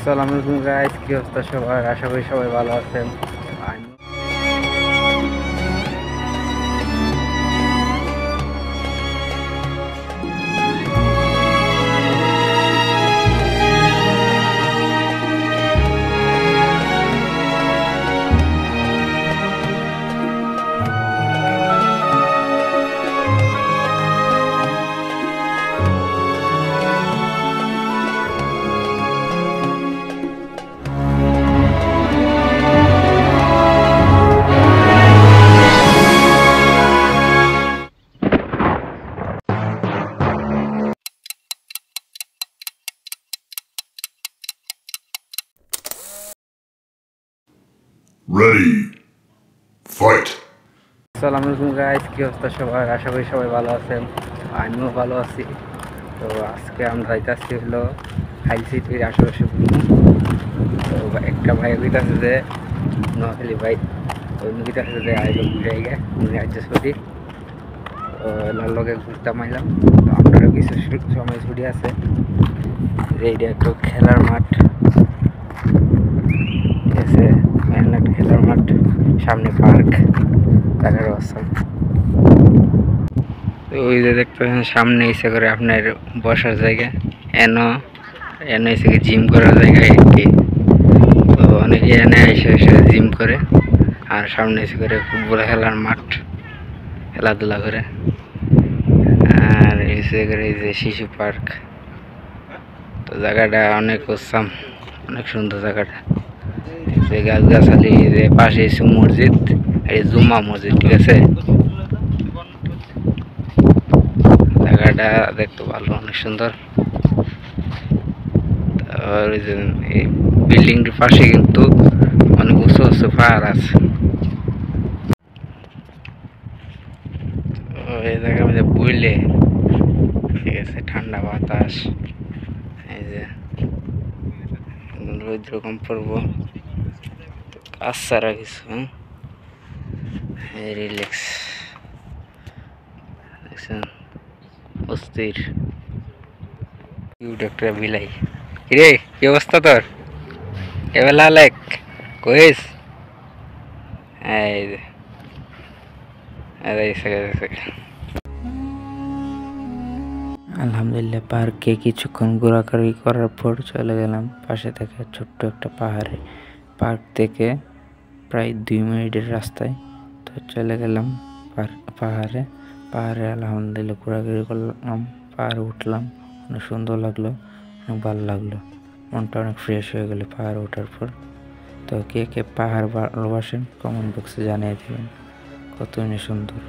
আসসালামু আলাইকুম গাইস, কি অবস্থা সবার? আশা করি সবাই ভালো আছেন। Ready, fight! আসসালামু আলাইকুম গাইস, কি অবস্থা সবার? আশা করি সবাই ভালো আছেন। আমিও ভালো আছি। তো আজকে আমরা যাইতেছি হলো হাইল সিটির আশেপাশে ঘুরবো। তো একটা ভাই কইতাছে যে নোয়াখালী ভাই ওই কইতাছে যে আইলো ঘুরে গে ঘুরে অ্যাডজাস্ট করি। তো লাল লগে ঘুরতাম আইলাম। তো আপনারও কিছু সময় ছুটি আছে। এইটা একটু খেলার মাঠ, ঠিক আছে, একটা খেলার মাঠ, সামনে পার্ক, জায়গার অবস্থা। তো ওই যে দেখতে পাচ্ছেন সামনে ইচ্ছে করে আপনার বসার জায়গা, এনো এসে জিম করার জায়গা একটি। তো অনেকে এনে এসে এসে জিম করে, আর সামনে এসে করে ফুটবল খেলার মাঠ, খেলাধুলা করে। আর এসে করে এই যে শিশু পার্ক। তো জায়গাটা অনেক উৎসাম, অনেক সুন্দর জায়গাটা। যে গাছগাছালি, যে পাশে এসে মসজিদ, এই জুম্মা মসজিদ, ঠিক আছে। জায়গাটা দেখতে ভালো, অনেক সুন্দর। আর এই বিল্ডিংটির পাশে কিন্তু অনেক উঁচু উঁচু পাহাড় আছে। এই জায়গার মধ্যে বুঝলে, ঠিক আছে, ঠান্ডা বাতাস, এই যে রৌদ্র কম পড়বো, কাজ ছাড়া কিছু রিল্যাক্স, দেখছেন, অস্থির। একটা বিলাই, কিরে কি অবস্থা তোর? এবেলা লেক কইস, এই যে আলহামদুলিল্লাহ পার্কে কিছুক্ষণ ঘোরাঘুরি করার পর চলে গেলাম পাশে থেকে ছোট্ট একটা পাহাড়ে। পার্ক থেকে প্রায় 2 মিনিটের রাস্তায়। তো চলে গেলাম পাহাড়ে। আলহামদুলিল্লাহ ঘোরাঘুরি করলাম, পাহাড়ে উঠলাম, অনেক সুন্দর লাগলো, অনেক ভালো লাগলো, মনটা অনেক ফ্রেশ হয়ে গেল পাহাড়ে ওঠার পর। তো কে কে পাহাড় ভালোবাসেন কমেন্ট বক্সে জানিয়ে দেবেন, কতই সুন্দর।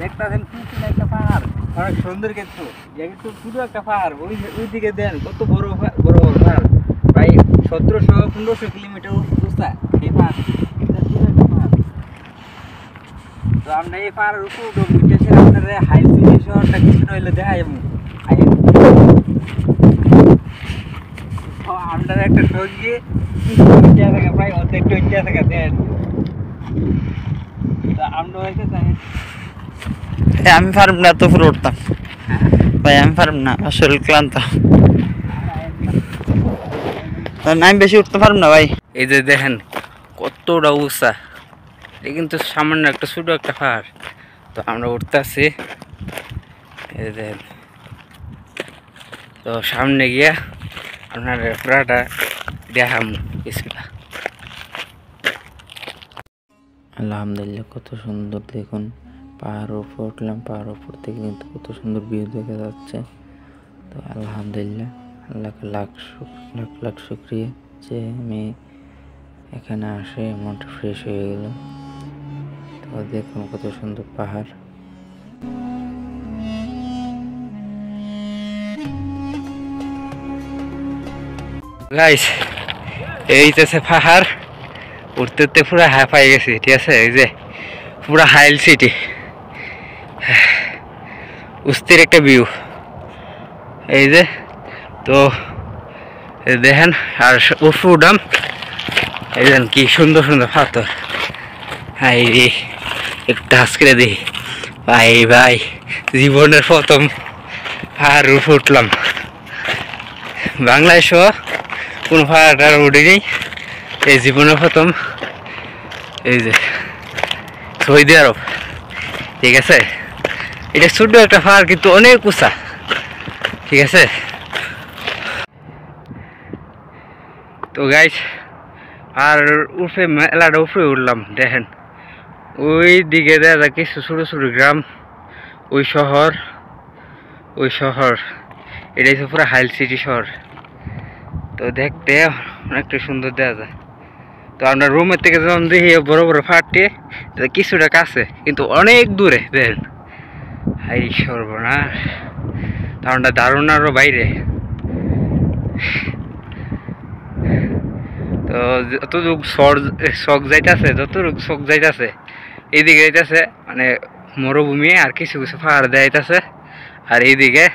দেখতেছেন পিছনে একটা পাহাড়, অনেক সুন্দর, কিন্তু পুরো একটা পাহাড়। ওই দিকে দেন কত বড় বড় পাহাড়, প্রায় 1700-1500 কিলোমিটার উঁচা এই পাহাড়। তো আমরা এই পাহাড়ের উপর উঠেছি, আপনারা হাইল সিটি শহরটা কিছু নইলে দেখাই আমরা একটা সঙ্গে প্রায় অর্ধেক ইন্ডিয়া থেকে দেন। তা আমরা হয়েছে আমি পারব না তো পুরো উঠতাম ভাই, আমি পারব না, শরীর ক্লান্ত, আমি বেশি উঠতে পারব না ভাই। এই যে দেখেন কতটা উঁচা, এটা কিন্তু সামান্য একটা ছোট একটা পাহাড়। তো আমরা উঠতে আসছি, এই যে দেখেন। তো সামনে গিয়া আপনার পুরাটা দেখাম কিছুটা। আলহামদুলিল্লাহ কত সুন্দর, দেখুন পাহাড়ের উপর উঠলাম, পাহাড়ের উপর থেকে কিন্তু কত সুন্দর ভিউ দেখা যাচ্ছে। তো আলহামদুলিল্লাহ, আল্লাহকে লাখ লাখ শুকরিয়া যে আমি এখানে আসে মনটা ফ্রেশ হয়ে গেল। তো দেখুন কত সুন্দর পাহাড়। গাইস এইটাছে পাহাড়, উঠতে উঠতে পুরো হাঁপাই গেছি, ঠিক আছে। এই যে পুরো হাইল সিটি, অস্থির একটা ভিউ। এই যে তো এই দেখেন আর উপরে উঠাম, এই দেখেন কি সুন্দর সুন্দর পাথর। হ্যাঁ একটু হাস করে দিই ভাই ভাই, জীবনের প্রথম পাহাড় উপরে উঠলাম। বাংলাদেশও কোনো পাহাড় উঠিনি, এই জীবনের প্রথম। এই যে সৌদি আরব, ঠিক আছে, এটা ছোট একটা পাহাড় কিন্তু অনেক উঁচা, ঠিক আছে। তো গাইস আর উপরে মেলাটা উপরে উঠলাম, দেখেন ওই দিকে দেখা যায় কিছু ছোটো ছোটো গ্রাম, ওই শহর এটা হচ্ছে পুরো হাইল সিটি শহর। তো দেখতে অনেকটা সুন্দর দেখা যায়। তো আমরা রুমের থেকে যখন দেখি বড় বড় পাহাড়টি কিছুটা কাছে কিন্তু অনেক দূরে, দেখেন হাই সর্বনাশ, ধারণা ধারণারও বাইরে। তো যতটুক শখ যাইতেছে, এইদিকে যাইতেছে মানে মরুভূমি আর কিছু কিছু পাহাড় যাইতেছে, আর এইদিকে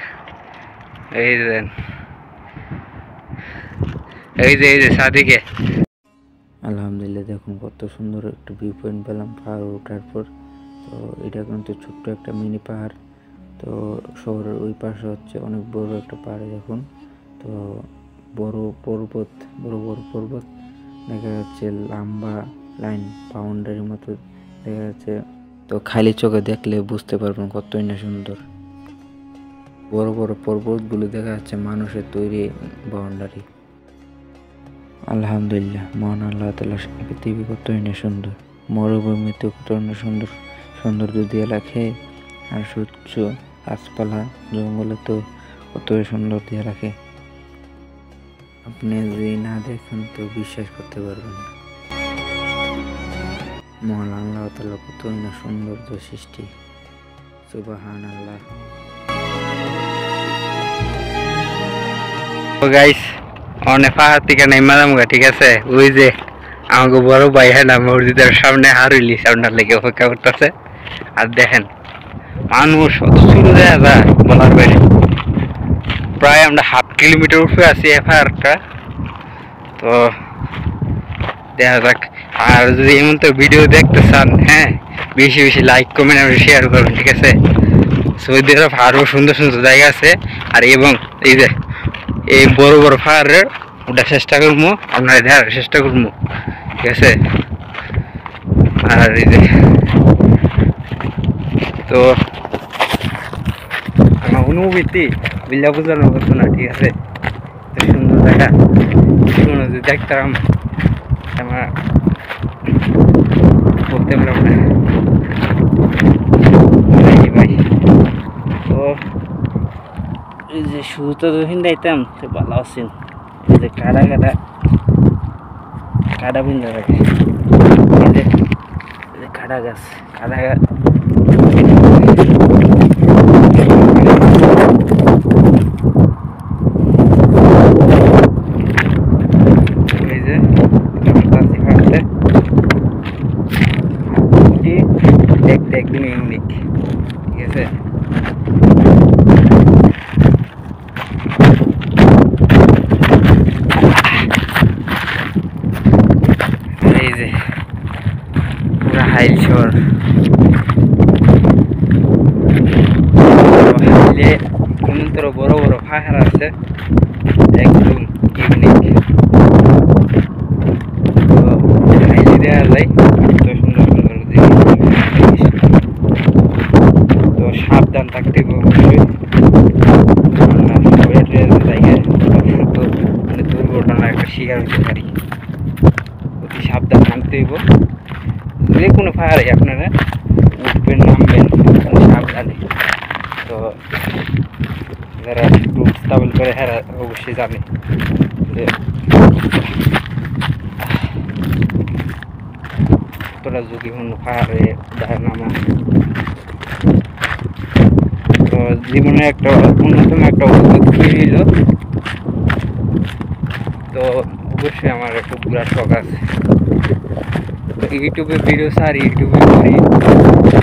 এই যে সাদিকে। আলহামদুলিল্লাহ দেখুন কত সুন্দর একটা ভিউ পয়েন্ট পেলাম পাহাড় ওঠার পর। তো এটা কিন্তু ছোট্ট একটা মিনি পাহাড়। তো শহরের ওই পাশে হচ্ছে অনেক বড় একটা পাহাড় দেখুন। তো বড় পর্বত দেখা যাচ্ছে, লম্বা লাইন বাউন্ডারির মতো দেখা যাচ্ছে। তো খালি চোখে দেখলে বুঝতে পারবেন কতই না সুন্দর। বড় বড় পর্বতগুলো দেখা যাচ্ছে মানুষের তৈরি বাউন্ডারি। আলহামদুলিল্লাহ, মহান আল্লাহ তাআলা পৃথিবী কতই না সুন্দর, মরুভূমিতে কতই না সুন্দর সৌন্দর্য দিয়ে রাখে, আর সূর্য গাছপালা জঙ্গলে তো কতই সুন্দর দিয়ে রাখে। আপনি যদি না দেখেন তো বিশ্বাস করতে পারবেন না। মহান আল্লাহ তাআলা কতই না সৌন্দর্য সৃষ্টি, সুবহানাল্লাহ। তো গাইস অনেক পাহাড় থেকে নেমে, ঠিক আছে, ওই যে আমাকে বড় ভাই হ্যাঁ না মসজিদের সামনে হারুলি সামনে লেগে অপেক্ষা করতেছে। আর দেখেন মানুষ অত শুরু দেওয়া যায় বলার বাইরে। প্রায় আমরা 1/2 কিলোমিটার উপরে আছি এই পাহাড়টা। তো দেখা যাক, আর যদি এমন তো ভিডিও দেখতে চান, হ্যাঁ বেশি বেশি লাইক কমেন্ট আর শেয়ার করুন, ঠিক আছে। সৌদি আরব আরও সুন্দর সুন্দর জায়গা আছে, আর এবং এই যে এই বড় বড় পাহাড়ের ওঠার চেষ্টা করবো, আপনারা দেখার চেষ্টা করবো, ঠিক আছে। আর এই যে তো আমার অনুভূতি বিল্লা বোঝানোর কথা না, ঠিক আছে। সুন্দর জায়গা যদি দেখতাম আমার বলতে পারলাম না ভাই। তো এই যে শুরুতে যখন যাইতাম তো ভালো আছেন, এই যে কাটা বিন্দা থাকে, এই যে কাটা গাছ এই যে দেখতে একদম ইউনিক, ঠিক আছে। এই যে পুরা হাইল শহর, হাইলে অনন্তর বড় বড় পাহাড় আছে, একদম ইউনিক। তো হাইলে দেওয়া যায় কত সুন্দর সুন্দর জিনিস। তো সাবধান থাকতে হবে অবশ্যই, জায়গায় তো মানে দুর্ঘটনার একটা শিকার হতে পারি। অতি সাবধান নামতে হইব, যে কোনো পাহাড়ে আপনারা উঠবেন নামবেন সাবধানে। তো যারা একটু ট্রাভেল করে হ্যাঁ অবশ্যই জানে যে কতটা ঝুঁকিপূর্ণ পাহাড়ে উঠায় নামা। তো জীবনে একটা অন্যতম একটা অভিজ্ঞতা ছিল। তো অবশ্যই আমার একটু ঘোরার শখ আছে। তো ইউটিউবে ভিডিও ছাড়ি, ইউটিউবে করি,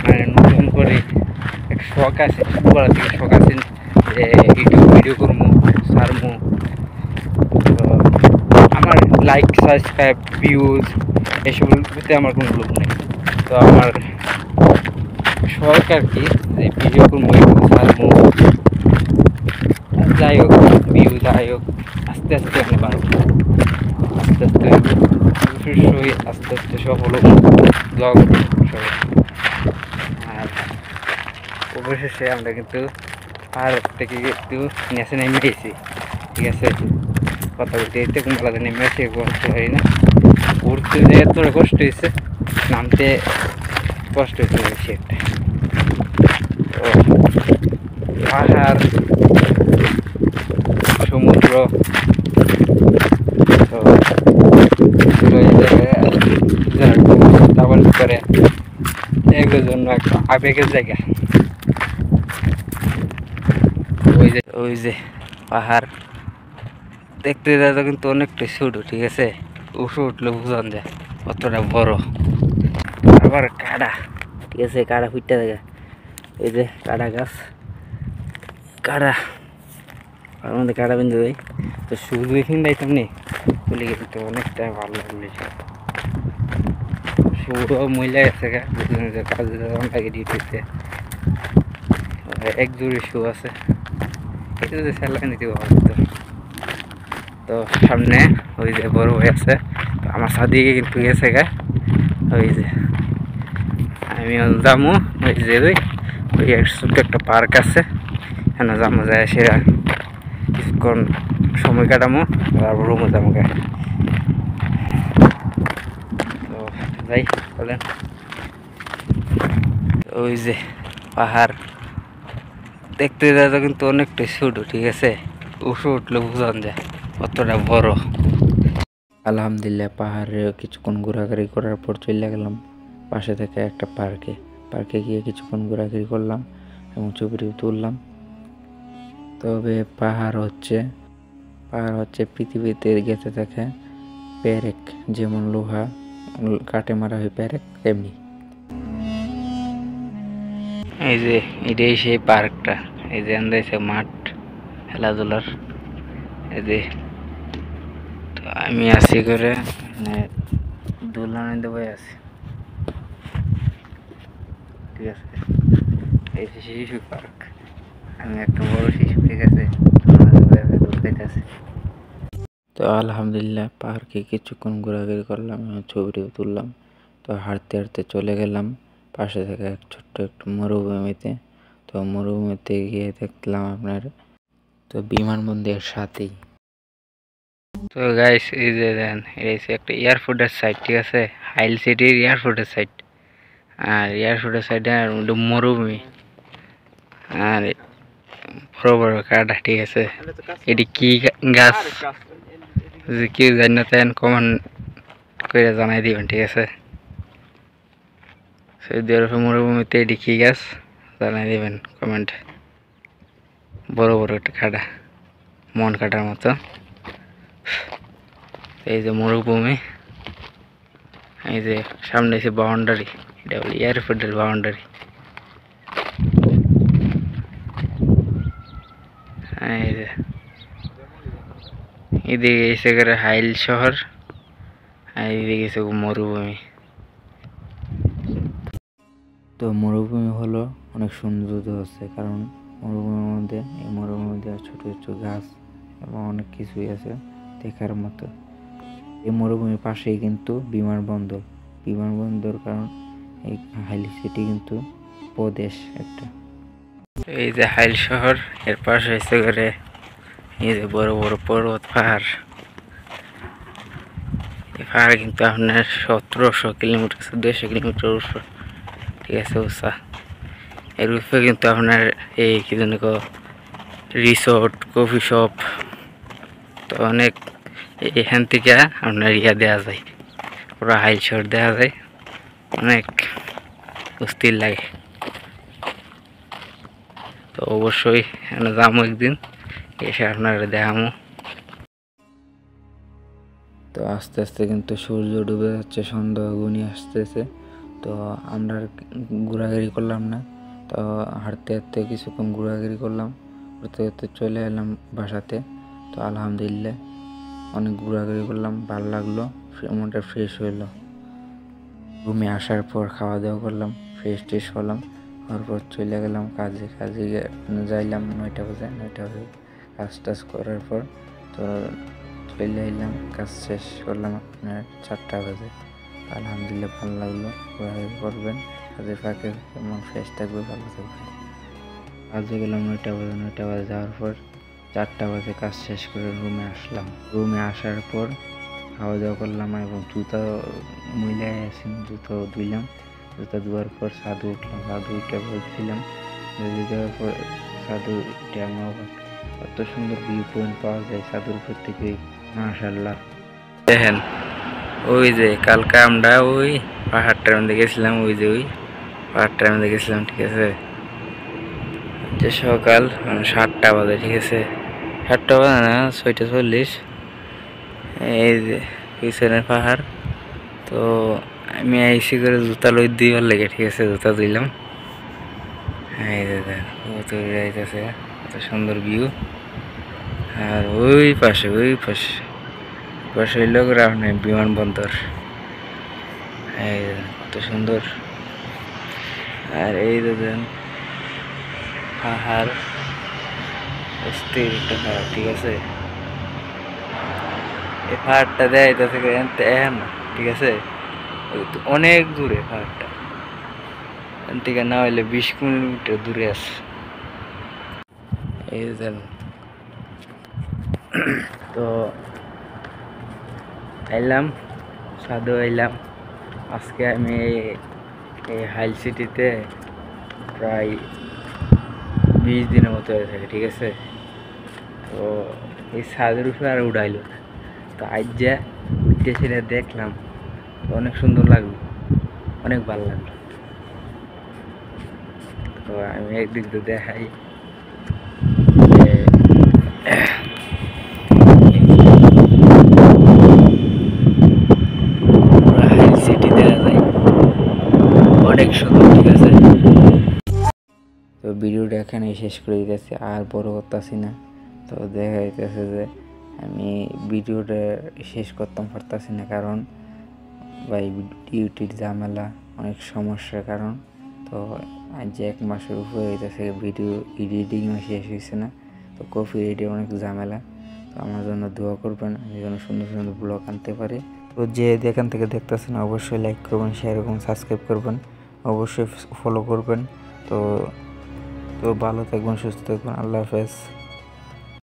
মানে নতুন করে একটা শখ আছে, ছোটবেলা থেকে শখ আছে যে ইউটিউব ভিডিও করবো, ছাড়বো। তো লাইক সাবস্ক্রাইব ভিউজ এসবতে আমার কোনো লোক নেই। তো আমার শখ আর কি যে ভিডিও করবো ছাড়বো, যাই হোক ভিউ যাই হোক আস্তে আস্তে আমি বাড়বো, আস্তে আস্তে অবশ্যই আস্তে আস্তে সফল ব্লগ সব। আর অবশেষে আমরা কিন্তু পাহাড় থেকে একটু নেচে নেমে গেছি, ঠিক আছে। কথা বলতে এতে কুম্পালাতে নেমে আসি কষ্ট হয় না, উঠতে যে এতটা কষ্ট হয়েছে, নামতে কষ্ট হয়েছে বেশি একটা। তো পাহাড় সমুদ্র তো করে এগুলোর জন্য একটা আবেগের জায়গা। ওই যে পাহাড় দেখতে যাওয়া কিন্তু অনেকটা ছোট, ঠিক আছে। উঠে উঠলে বুঝান যায় কতটা বড়। আবার কাড়া, ঠিক আছে, কাড়া ফুটতে থাকে, এই যে কাড়া গাছ, কাড়া আর মধ্যে কাড়া বিন্দু দেয়। তো শুধু এখানে যাইতাম নি চলে গেছে, তো অনেকটা ভালো লাগলো। শুরু মহিলা গেছে কাজে লাগে ডিউটিতে, এক জোড়ি শু আছে, এটা যদি স্যালারি নিতে ভালো। তো সামনে ওই যে বড় হয়ে আছে, আমার সাদিকে কিন্তু গেছে গা, ওই যে আমি যামু ওই যে ওই ছোট্ট একটা পার্ক আছে, এখানে যাবো, যায় সেরা কিছুক্ষণ সময় কাটামো, তারপর রুমে যাবো গা। তো যাই বলেন, ওই যে পাহাড় দেখতে যাওয়া কিন্তু অনেকটা ছোট, ঠিক আছে। উঠে উঠলে বুঝান যায় কতটা বড়। আলহামদুলিল্লাহ পাহাড়ে কিছুক্ষণ ঘোরাঘুরি করার পর চলে গেলাম পাশে থেকে একটা পার্কে। পার্কে গিয়ে কিছুক্ষণ ঘোরাঘুরি করলাম এবং ছবি তুললাম। তবে পাহাড় হচ্ছে পৃথিবীতে গেঁথে থাকে পেরেক, যেমন লোহা কাটে মারা হয় পেরেক, তেমনি। এই যে এটাই সেই পার্কটা, এই যে আন্দাইছে মাঠ খেলাধুলার। এই যে তো আমি আছি করে দোলনা দেবো আছি, ঠিক আছে। এই যে শিশু পার্ক, আমি একটা বড় শিশু, ঠিক আছে, তো আলহামদুলিল্লাহ পাহাড়কে কিছুক্ষণ ঘোরাঘুরি করলাম এবং ছবিটিও তুললাম। তো হাঁটতে হাঁটতে চলে গেলাম পাশে থেকে এক ছোট্ট একটু মরুভূমিতে। তো মরুভূমিতে গিয়ে দেখলাম আপনার তো বিমানবন্দরের সাথেই। তো গাইস এই যে দেন এই একটা এয়ারপোর্টের সাইড, ঠিক আছে, হাইল সিটির এয়ারপোর্টের সাইড। আর এয়ারপোর্টের সাইডে মরুভূমি আর বড় বড় কাটা, ঠিক আছে। এটি কি গাছ যদি কেউ জানি না তেন কমেন্ট করে জানাই দিবেন, ঠিক আছে। সৌদি আরব মরুভূমিতে এটি কি গাছ জানাই দিবেন কমেন্ট। বড় বড় একটা কাটা, মন কাটার মতো। এই যে মরুভূমি, এই যে সামনে এসে বাউন্ডারি, এটা বলি এয়ারপোর্টের বাউন্ডারি। এই যে এদিকে এসে করে হাইল শহর, আর এদিকে এসে মরুভূমি। তো মরুভূমি হলো অনেক সৌন্দর্য আছে, কারণ মরুভূমির মধ্যে ছোট ছোট গাছ এবং অনেক কিছুই আছে দেখার মতো। এই মরুভূমির পাশেই কিন্তু বিমানবন্দর, কারণ এই হাইলি সিটি কিন্তু প্রদেশ একটা। এই যে হাইল শহর, এর পাশে এসে করে এই যে বড় বড় পর্বত পাহাড়। এই পাহাড় কিন্তু আপনার 1700 কিলোমিটার 1400 কিলোমিটার উঁচু, ঠিক আছে, উঁচা। এর উপরে কিন্তু আপনার এই কি যেন রিসোর্ট, কফি শপ, তো অনেক এখান থেকে আপনার দেওয়া যায়, পুরো হাইল শহর দেওয়া যায়, অনেক অস্থির লাগে। তো অবশ্যই যাবো একদিন, এসে আপনারা দেখামো। তো আস্তে আস্তে কিন্তু সূর্য ডুবে যাচ্ছে, সন্ধ্যা ঘনিয়ে আসতেছে। তো আমরা ঘোরাঘুরি করলাম না, তো হাঁটতে হাঁটতে কিছুক্ষণ ঘোরাঘুরি করলাম, ঘুরতে ঘুরতে চলে এলাম বাসাতে। তো আলহামদুলিল্লাহ অনেক ঘোরাঘুরি করলাম, ভালো লাগলো, মনটা ফ্রেশ হইলো। রুমে আসার পর খাওয়া দাওয়া করলাম, ফ্রেশ ট্রেশ হলাম, হওয়ার পর চলে গেলাম কাজে যাইলাম 9টা বাজে। কাজ টাজ করার পর তো চলে এলাম, কাজ শেষ করলাম আপনার 4টা বাজে। আলহামদুলিল্লাহ ভালো লাগলো। ঘোরাঘুরি করবেন, কাজের ফাঁকে মন ফ্রেশ থাকবে, ভালো থাকবে। কাজে গেলাম 9টা বাজে যাওয়ার পর 4টা বাজে কাজ শেষ করে রুমে আসলাম। রুমে আসার পর খাওয়া দাওয়া করলাম এবং জুতা ময়লায় আসেন, জুতো ধুইলাম। জুতা ধোয়ার পর ছাদে উঠলাম, ছাদে উঠে বলছিলাম দেওয়ার পর ছাদে উঠে আমার কত সুন্দর ভিউ পয়েন্ট পাওয়া যায় ছাদের উপর থেকে, মাশাআল্লাহ। দেখেন ওই যে কালকে আমরা ওই পাহাড়টার মধ্যে গেছিলাম, ওই পাহাড়টার মধ্যে গেছিলাম, ঠিক আছে। যে সকাল 7টা বাজে, ঠিক আছে, 7টা বাজে না, 6টা 40। এই যে পিছনের পাহাড়। তো আমি আইসি করে জুতা লই দিবার লেগে, ঠিক আছে, জুতা দিলাম। এই যে যাইতেছে, কত সুন্দর ভিউ। আর ওই পাশে হইল বিমানবন্দর। এই যে কত সুন্দর। আর এই যে পাহাড়, অস্থির একটা পাহাড়, ঠিক আছে। এই পাহাড়টা দেখাইতেছে না, ঠিক আছে, অনেক দূরে পাহাড়টা, ঠিক না হইলে 20 কিলোমিটার দূরে আছে। এই যে তো আইলাম, সাধু আইলাম। আজকে আমি এই হাইল সিটিতে প্রায় 20 দিনের মতো হয়ে থাকে, ঠিক আছে। তো এই ছাদের উপরে আর উড়াইল না, তো আজ যা উঠতেছি দেখলাম, অনেক সুন্দর লাগলো, অনেক ভালো লাগলো। তো আমি একদিক দিয়ে দেখাই হাইল সিটি দেখা যায়, অনেক সুন্দর, ঠিক আছে। তো ভিডিওটা এখানে শেষ করে দিতেছি, আর বড় করতেছি না। তো দেখা যাইতেছে যে আমি ভিডিওটা শেষ করতাম পারতেছি না, কারণ ভাই ডিউটির ঝামেলা, অনেক সমস্যার কারণ। তো আজ 1 মাসের উপরে হইতেছে ভিডিও এডিটিংও শেষ হয়েছে না। তো কপি রেডি অনেক ঝামেলা। তো আমার জন্য দোয়া করবেন, আমি যেন সুন্দর সুন্দর ব্লগ আনতে পারি। তো যে যেখান থেকে দেখতেছেন অবশ্যই লাইক করবেন, শেয়ার করবেন, সাবস্ক্রাইব করবেন, অবশ্যই ফলো করবেন। তো ভালো থাকবেন, সুস্থ থাকবেন, আল্লাহ হাফেজ।